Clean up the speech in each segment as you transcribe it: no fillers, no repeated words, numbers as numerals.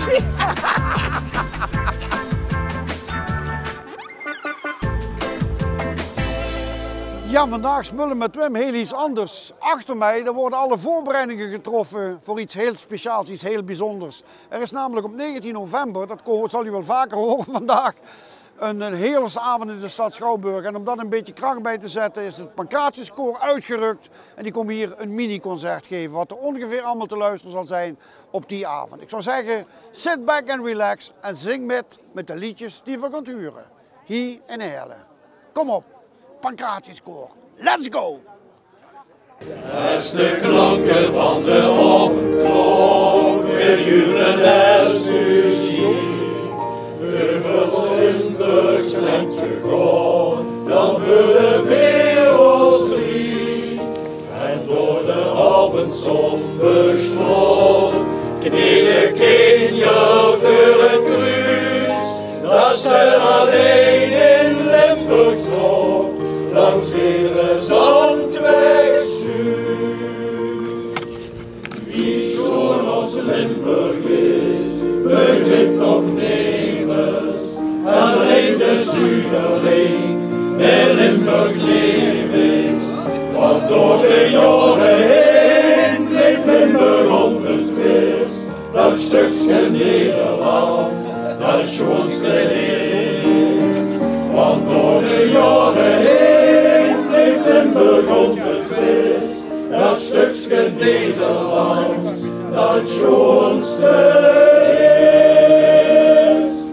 zie. Ja, vandaag Smullen met Wim, heel iets anders. Achter mij daar worden alle voorbereidingen getroffen voor iets heel speciaals, iets heel bijzonders. Er is namelijk op 19 november, dat zal u wel vaker horen vandaag, een heerlijksavond in de stad Schouwburg. En om dat een beetje kracht bij te zetten is het Pancratiuskoor uitgerukt. En die komen hier een mini-concert geven, wat er ongeveer allemaal te luisteren zal zijn op die avond. Ik zou zeggen, sit back and relax en zing met de liedjes die we kunt huren. Hier in Heerlen. Kom op, Pancratiuskoor. Let's go! Als de klanken van de ochtendklok weer jubelen als u ziet. Limburgs lente komt, dan vullen we ons lied. En door de avondzon bestrooid, knielen kinderen voor het kruis. Dat ze alleen in Limburg zo, langs iedere zandweg zuist. Wie zo'n als Limburg is, begint nog nemers. Alleen de Zuiderling, der Limburg leef is. Want door de jaren heen bleef Limburg onbetwist. Dat stukje Nederland, dat schoonste is. Want door de jaren heen bleef Limburg onbetwist. Dat stukje Nederland, dat schoonste is.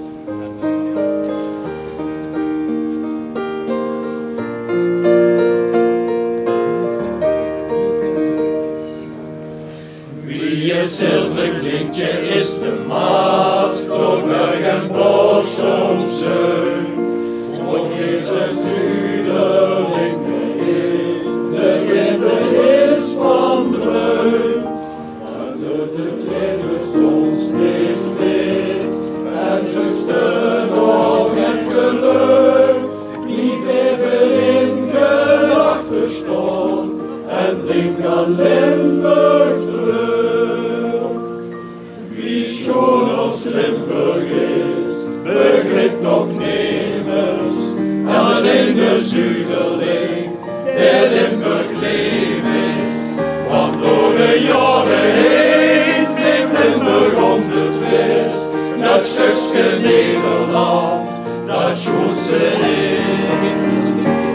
Wie het zilverklinkje is de maat, door berg en bos omzeun. Voor de Zuiderling de winter is van bruin. En de klimmers ons niet wit, en zoekste nog het geluk. Die weer in gedachten stond, en denk aan Limburg terug. Wie schoon als Limburg is, begrijpt nog nemers. Alleen de Zuiderling, der Limburg leef is. Want door de jaren heen bleef Limburg onbetwist. Dat stukje Nederland, dat schoonste is.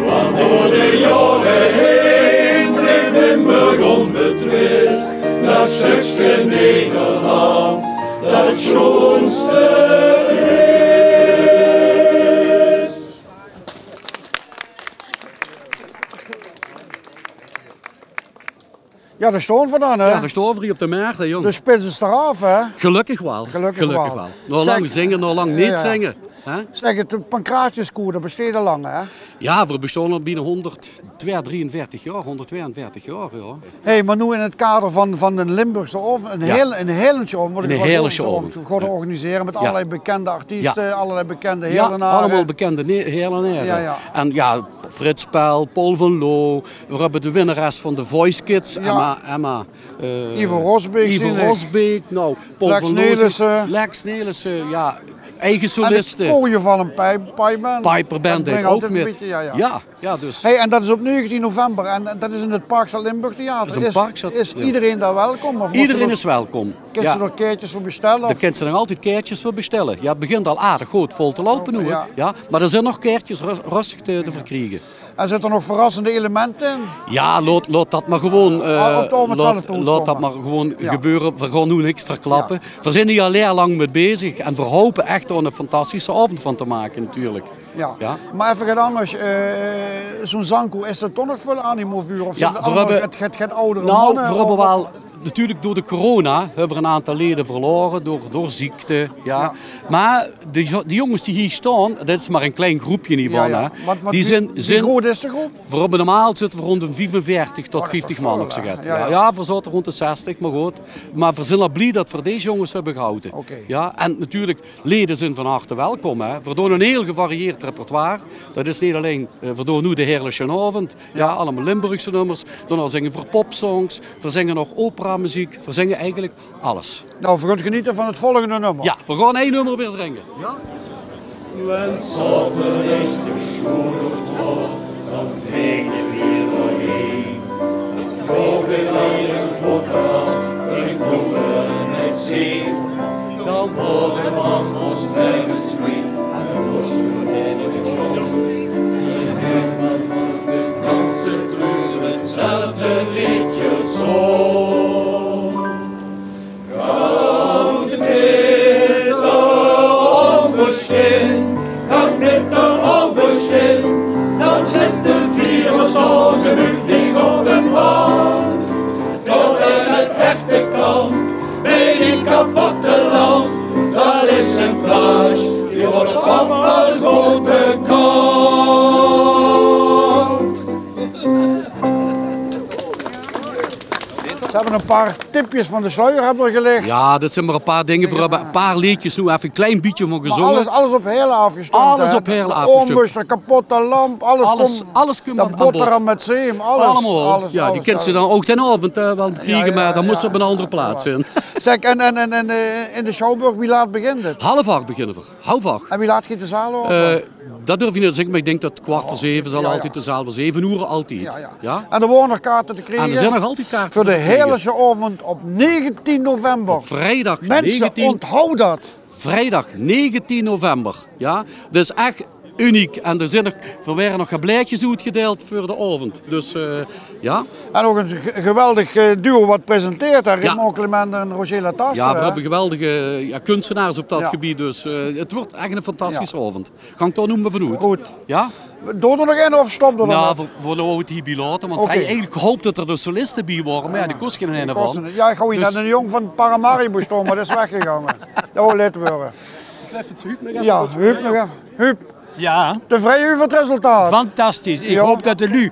Want door de jaren heen bleef Limburg onbetwist. Dat stukje Nederland, dat schoonste is. Ja, daar staan we dan, hè? Ja, daar staan we hier op de markt, hè, jong. De spits is eraf, hè? Gelukkig wel. Gelukkig wel. Nog lang zingen, nog lang niet zingen. Hè? Zeg, het Pancratiuskoor, dat besteedt al lang, hè? Ja, we bestaan al binnen 143 jaar, 142 jaar, ja. Hey, maar nu in het kader van een Limburgse oven, een heerlijkje oven, moet ik gaan organiseren met allerlei bekende artiesten, allerlei bekende Heerlenaren. Ja, allemaal bekende Heerlenaren. Ja. En ja, Frits Spel, Paul van Loo, we hebben de winnares van The Voice Kids, Emma Ivo Rosbeek, nou, Paul Lex van Loo, Lex Nelissen, ja. Eigen solisten. En het koorje van een Piperband deed ook met. Beetje, ja, dus. Hey, en dat is op 19 november en dat is in het Parkstad Limburg Theater. Is iedereen daar welkom? Of iedereen is welkom. Kun je er nog kaartjes voor bestellen? Daar kun je nog altijd kaartjes voor bestellen. Ja, het begint al aardig goed vol te lopen nu. Ja, maar er zijn nog kaartjes rustig te verkrijgen. En zitten er nog verrassende elementen in? Ja, laat dat maar gewoon, laat dat maar gewoon gebeuren. We gaan nu niks verklappen. We zijn hier al heel lang mee bezig en we hopen echt er een fantastische avond van te maken natuurlijk. Ja. Maar even gedaan, zo'n zangkoor, is er toch nog veel animo vuur? Of ja, het gaat oudere mannen? Nou, we hebben wel... Natuurlijk door de corona hebben we een aantal leden verloren, door ziekte. Ja. Maar de jongens die hier staan, dat is maar een klein groepje hiervan. Ja. Die groot is de groep? We hebben normaal zitten we rond een 45 tot 50 man op zich. Ja, we zaten rond de 60, maar goed. Maar we zijn al blij dat we deze jongens hebben gehouden. Ja, en natuurlijk, leden zijn van harte welkom. Hè. We doen een heel gevarieerd repertoire. Dat is niet alleen, we doen nu de Heerlijke avond. Ja, allemaal Limburgse nummers. Dan zingen we popsongs. We zingen nog opera gitaarmuziek, we zingen eigenlijk alles. Nou, we gaan genieten van het volgende nummer. Ja, we gaan 1 nummer weer drinken. Ja? Wenn Sommer ist die Schule tot, dann fegen wir hin. Ich glaube, ein Potter in dunklen het ziet, dan worden we ons ergens kwijt en los worden in de grond. Zie het wat de ganse treuren hetzelfde liedje zong. Gang met de onbestemd. Gang met de onbestemd, dan zitten 4 zo gemütlich op de bank. Tot aan het echte kamp, bij die kapotte land, daar is een plaats, die wordt op als goed bekend. Ze hebben een paar tipjes van de sluier gelegd. Ja, dat zijn maar een paar dingen. We hebben een paar liedjes, nu even een klein beetje van gezongen. Maar alles op heel afgestemd. Alles op heel afgestemd. De onbus, de kapotte lamp, alles komt. De boterham met zeem, alles. Allemaal. Ja, die kent ze dan ook ten avond wel kriegen, maar dan moest ze op een andere plaats zijn. Zeg, en in de Schouwburg, wie laat begint het? 6:30 beginnen we. 6:30. En wie laat gaat de zaal open? Dat durf je niet te zeggen, maar ik denk dat 6:15 zal altijd de zaal voor 7 uur altijd. Ja? En er worden nog kaarten te krijgen. En er zijn nog altijd kaarten voor de hele avond op 19 november. Op vrijdag. Mensen, onthoud dat. Vrijdag 19 november. Ja? Dat is echt uniek. En er werden nog gebleidjes uitgedeeld voor de avond. Dus ja. En ook een geweldig duo wat presenteert. Raymond Clement en Roger Lataste. Ja, we hebben geweldige kunstenaars op dat gebied. Dus het wordt echt een fantastische avond. Kan ik dat noemen vanuit? Goed. Ja? Doe er nog één of stop er nog? Nou, we laten het hierbij laten. Want hij eigenlijk gehoopt dat er de solisten bij waren. Maar ja, die kost geen ene van. Ja, ik ga hier naar een jong van Paramaribo stonden, maar dat is weggegaan. Dat wil lid worden. Ja, Huub nog even. Huub. Ja. Tevreden over het resultaat? Fantastisch. Ik hoop dat de LU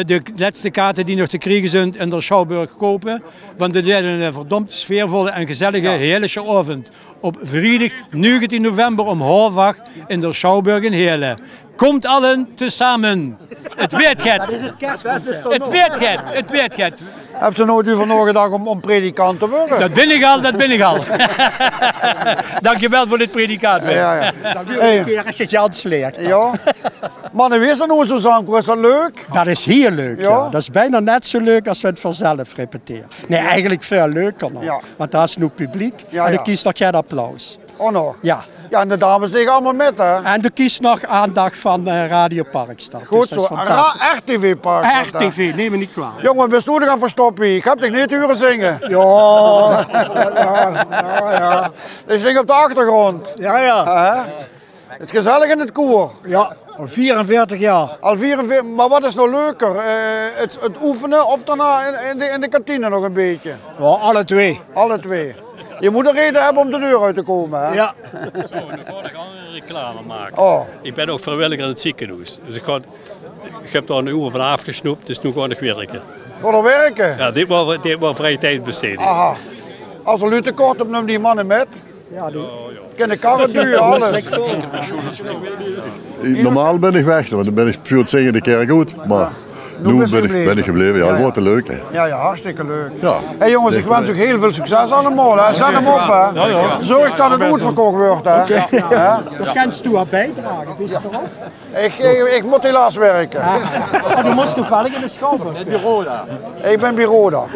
de laatste kaarten die nog te krijgen zijn in de Schouwburg kopen. Want het is een verdomd sfeervolle en gezellige hele avond. Op vrijdag 19 november om 6:30 in de Schouwburg in Heerlen. Komt allen tezamen. Het weet het. Dat is het kerstfeest. Het weet het. Heb ze nooit over nagedacht om predikant te worden? Dat ben ik al. Dankjewel voor dit predicaat. Ja. Dat wil ik een keer als je het Jans leert. Ja. Mannen, wie is er nou zo zangkoor? Is dat leuk? Dat is heel leuk, ja. Dat is bijna net zo leuk als we het vanzelf repeteren. Nee, eigenlijk veel leuker nog. Ja. Want daar is nu publiek en dan kiest nog geen applaus. Oh nog? Ja. Ja, en de dames liggen allemaal met, hè? En er kiest nog aandacht van Radio Parkstad. Goed dus zo, RTV Parkstad. RTV, neem me niet kwalijk. Jongen, best u er gaan verstoppen? Ik heb dich niet horen zingen. Ja. Ik zing op de achtergrond. Ja. Het is gezellig in het koor. Ja, al 44 jaar. Al 44, maar wat is nou leuker? Het oefenen of daarna in de kantine nog een beetje? Ja, alle twee. Alle twee. Je moet een reden hebben om de deur uit te komen, hè? Ja. Zo, nu ga ik een reclame maken. Oh. Ik ben ook vrijwilliger in het ziekenhuis. Dus ik heb daar een uur van afgesnoept, dus nu ga ik werken. Voor er werken? Ja, dit was vrije tijdbesteding. Aha. Als er nu tekort op, neem die mannen met. Ja, die. Kunnen karren duwen, alles. Normaal ben ik weg, want dan ben ik voor het zingen de kerk goed. Maar nu ben ik gebleven. Ja, dat wordt leuk. Hè. Ja, hartstikke leuk. Ja. Hey jongens, ik wens u heel veel succes allemaal. Hè. Zet hem op, hè. Zorg dat het goed verkocht wordt, hè. Ja. Kennst u aan bijdragen, wist je erop? Ik moet helaas werken. Oh, u moest toevallig in de Schouwburg. Ik ben bureau daar.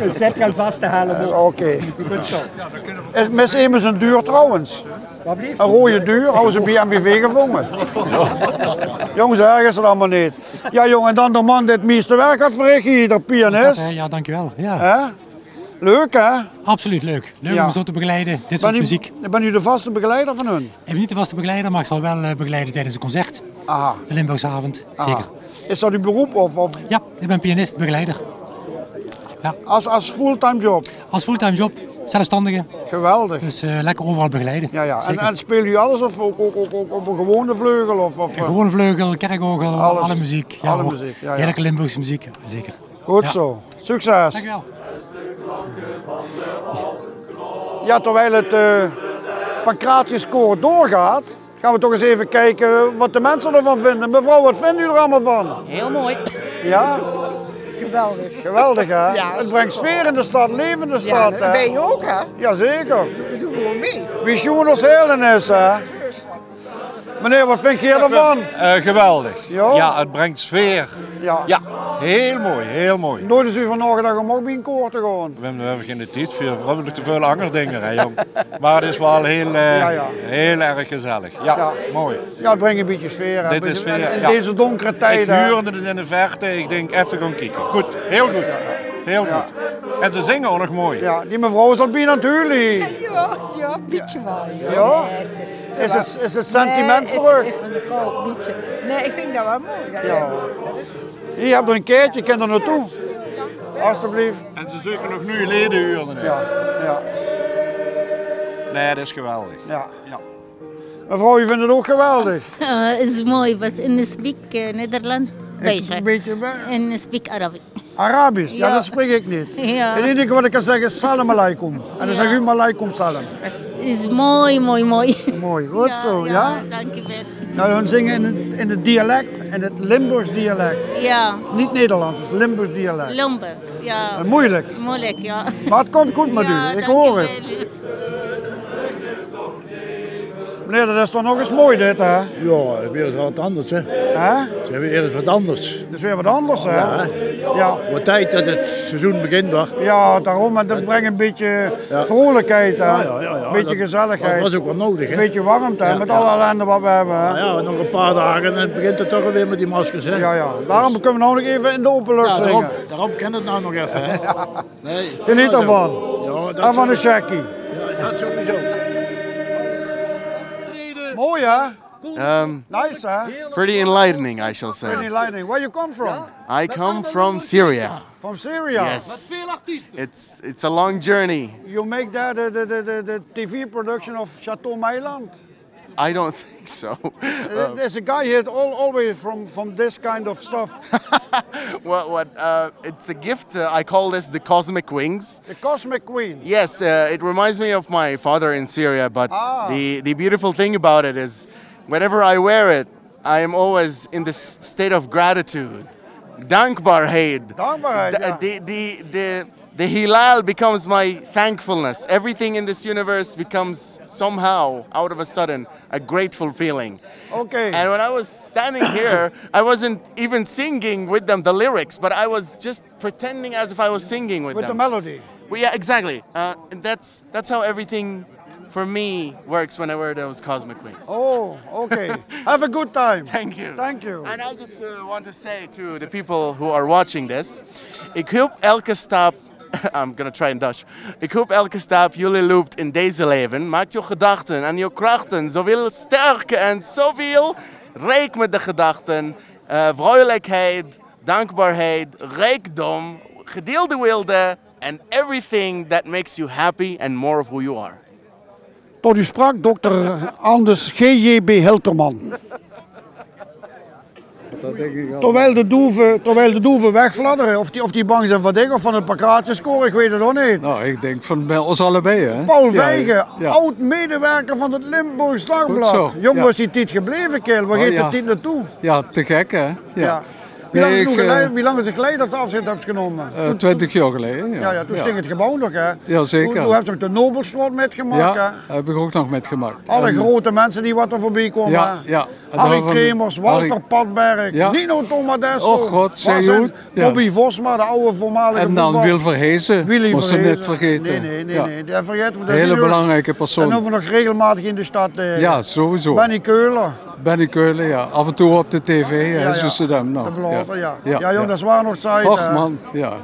Zet er al vast te halen. Oké. Goed zo. Mes een is een duur trouwens. Een rode duur, houden ze bij MVV gevonden. Jongens, ergens er allemaal niet. Ja jongen, en dan de man die het meeste werk had verricht hier, de pianist. Ja, dankjewel. Ja. Leuk hè? Absoluut leuk. Leuk om zo te begeleiden, dit soort muziek. Ben u de vaste begeleider van hun? Ik ben niet de vaste begeleider, maar ik zal wel begeleiden tijdens een concert. Aha. De Limburgse avond, zeker. Is dat uw beroep of? Ja, ik ben pianist, begeleider. Ja. Als fulltime job? Als fulltime job, zelfstandige. Geweldig. Dus lekker overal begeleiden. Ja. En spelen jullie alles of ook op een gewone vleugel? Of gewone vleugel, kerkorgel, alle muziek. Ja, alle muziek, ja. Heerlijke Limburgse muziek, zeker. Goed zo. Succes. Dankjewel. Ja, terwijl het Pancratiuskoor doorgaat, gaan we toch eens even kijken wat de mensen ervan vinden. Mevrouw, wat vinden u er allemaal van? Heel mooi. Ja? Geweldig. Geweldig, hè? Ja. Het brengt sfeer in de stad, leven in de stad. Ja, wij ook, hè? Jazeker. We doen gewoon mee. Wie schoen ons helen is, hè? Meneer, wat vind je ervan? Geweldig. Ja? Ja, het brengt sfeer. Ja. Ja, heel mooi, heel mooi. Nooit is u vandaag dat je mag bij een koor te gaan. We hebben geen tijd voor, we hebben te veel andere dingen, hè, jong. Maar het is wel heel erg gezellig. Ja, mooi. Ja, het brengt een beetje sfeer. Dit is sfeer, in deze donkere tijden. Ik huurde het in de verte, ik denk even gaan kijken. Goed, heel goed. Heel goed. En ze zingen ook nog mooi. Ja, die mevrouw is al bij natuurlijk. Ja, een beetje wel. Ja? Is het sentiment voor u? Nee, ik vind dat wel mooi. Ja. Hier heb je een keertje, je kunt er naartoe. Alsjeblieft. En ze zoeken nog nu ledenhuurden. Ja, ja. Nee, dat is geweldig. Ja. Mevrouw, je vindt het ook geweldig? Het is mooi, was in speak Nederland. Een beetje en speak Arabic. Arabisch? Ja, dat spreek ik niet. Ja. Het enige wat ik kan zeggen is salam alaikum. En dan zeg u alaikum salam. Het is mooi. Mooi, goed zo, ja? Dank je wel. Nou, hun zingen in het dialect, in het Limburgs dialect. Ja. Niet Nederlands, het is Limburgs dialect. Limburg, ja. Moeilijk. Moeilijk, ja. Maar het komt goed met u, ik hoor het. Meneer, dat is toch nog eens mooi dit, hè? Ja, dat is weer wat anders, hè? Het is weer wat anders. Het is weer wat anders, hè? Ja. Ja. Wat tijd dat het seizoen begint, wacht. Ja, daarom. En dat brengt een beetje vrolijkheid, hè? Een beetje gezelligheid. Dat was ook wel nodig, hè? Een beetje warmte, hè? Met alle ellende wat we hebben, hè? Ja, nog een paar dagen en dan begint het toch alweer met die maskers, hè? Ja. Daarom kunnen we nou nog even in de open lucht zingen. Daarom kan het nou nog even, hè? Nee, geniet ervan. Ja, en van de shackie. Ja, dat sowieso. Mooi, hè? Nice, huh? Pretty enlightening, I shall say. Pretty enlightening. Where you come from? I come from Syria. From Syria? Yes. It's a long journey. You make the TV production of Chateau Meiland? I don't think so. There's a guy here always from this kind of stuff. It's a gift. I call this the Cosmic Wings. The Cosmic Queen? Yes, it reminds me of my father in Syria, but the beautiful thing about it is whenever I wear it, I am always in this state of gratitude. Dankbaarheid. Dankbaarheid, The hilal becomes my thankfulness. Everything in this universe becomes somehow, out of a sudden, a grateful feeling. Okay. And when I was standing here, I wasn't even singing with them the lyrics, but I was just pretending as if I was singing with them. With the melody. Well, yeah, exactly. And that's how everything for me works when I wear those Cosmic Wings. Oh, okay. Have a good time. Thank you. Thank you. And I just want to say to the people who are watching this, ik hoop elke stap, I'm gonna try in Dutch. Ik hoop elke stap jullie loopt in deze leven. Maakt je gedachten en je krachten zoveel sterker en zoveel rijk met de gedachten. Vrolijkheid, dankbaarheid, rijkdom, gedeelde wilde and everything that makes you happy and more of who you are. Tot u sprak dokter Anders G.J.B. Hilterman. Terwijl de doeven wegfladderen, of die bang zijn van dingen of van het pakkaatjescore, ik weet het ook niet. Nou, ik denk van bij ons allebei, hè. Paul Vijgen, oud-medewerker van het Limburgs Dagblad. Jong was die tijd gebleven, kerel. Waar gaat de tijd naartoe? Ja, te gek, hè. Ja. Wie lang is het geleden dat ze afscheid hebt genomen? 20 jaar geleden, ja. Ja, toen sting het gebouw nog, hè. Ja, zeker. Toen heb je ook de Nobelstraat metgemaakt, ja, heb ik ook nog metgemaakt. Alle grote mensen die wat er voorbij komen. Ja. Harry Kremers, Walter Padberg, Nino Tomadesso. Oh god, zeg je goed. Bobby Vosma, de oude voormalige en dan Wil Verhezen, moest ze net vergeten. Nee. Dat vergeten we. Hele belangrijke persoon. En over nog regelmatig in de stad. Ja, sowieso. Benny Keulen. Benny Keulen, ja. Af en toe op de tv, hè, zo ze dan. Nou, de blazer, ja, jong, dat is waar nog tijd. Och man, ja.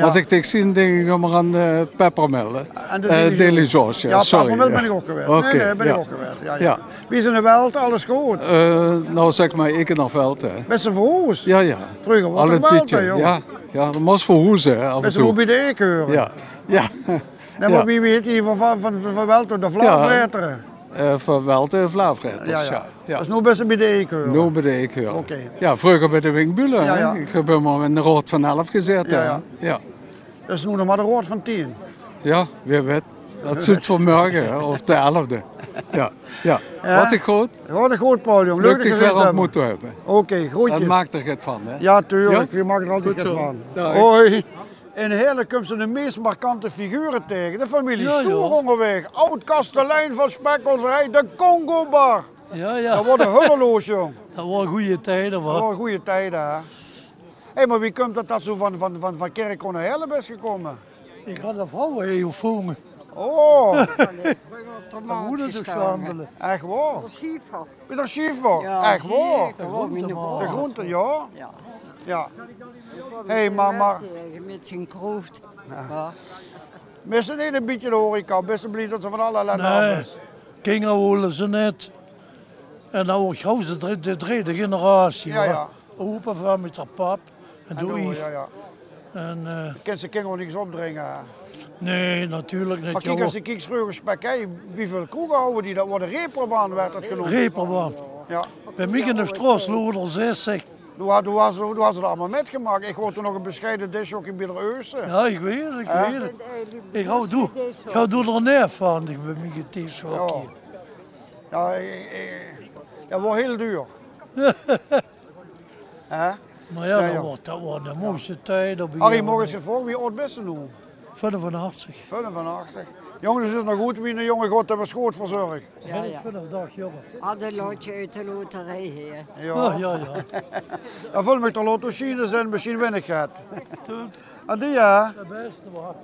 Als ik tegen zie, denk ik maar aan Peppermel. En Daily George, ja, sorry. Peppermel ben ik ook geweest. Nee, ben ik ook geweest. Ja. Wie is in de Welt, alles goed? Nou zeg maar, ik in de Veld, hè. Best een verhoes? Ja. Vroeger was het Welt, hè, joh. Ja, dat moest verhoezen, hè, af en toe. Best een bij de Eekheuren. Ja. Nee, maar wie heet die van Welt, de Vlaamvreteren? Van Welte Vlaamvreters, ja. Dat is nu best bij de Eekheuren? Nu bij de Eekheuren. Oké. Ja, vroeger bij de Winkbulen, hè. Ik heb hem al in de rood van 11 gezet, hè. Ja. Dat is nu nog maar de rood van 10. Ja, wie weet. Dat zit vanmorgen, hè, of de 11e. Ja, ja. Wat een goed. Wat een goed, Paul, jong. Leuk dat je weer ontmoet hebben. Oké, groetjes. Dat maakt er het van, hè? Ja, tuurlijk. Ja? Je maakt er altijd Goed het zo. van. Dag. Hoi. In Heerlen komt ze de meest markante figuren tegen. De familie Stoer onderweg. Oud-kastelein van Spekkelserij, de Congo-bar. Ja, ja. Dat wordt een hulleloos, jong. Dat waren goede tijden, Dat hoor. waren goede tijden, hè. Hé, maar wie komt dat zo van Kerkron naar Heerlen is gekomen? Ik ga de vrouwen heel vomen. Oh. Mijn moeder dus schandelen. Echt waar? Schiefer. Met een schiefer? Ja, Echt waar? De De groenten, ja? Ja. Ja. Hé, maar... Met zijn krocht. Ja. Missen niet een beetje de horeca, best blij dat ze van alle ellende af Nee, is. Kinga willen ze net. En dan wordt gauw de derde generatie. Ja, ja. Opa van met haar pap. En doe ik. Ja, ja. En, Kan ze kinderen niks opdringen. Hè? nee, natuurlijk niet. Maar kijk, als ik kijk vroeger spek, hè, wie veel kroegen houden die, dat wordt een reperbaan werd dat genoemd. Reeperbaan. Ja. Bij mij in de straat lopen er 60. Toen was ze er allemaal metgemaakt. Ik word toen nog een bescheiden disje ook in Biedereusen. Ja, ik weet het, ik weet het. Ik ga door er neer van bij mij geteest. Ja, dat wordt heel duur. Hè? Maar ja, dat wordt de mooiste tijd. Harry, mogen ze voor wie oud best doen? 85. 85. Jongens, het is nog goed wie een jonge god hebben schoot verzorgd. Ja, ja. 50 jonger. Hadden loodje uit de loterij hier. Ja. Ja. Dan vul ik de lotto-machines en misschien win ik het. En die ja. De beste wat.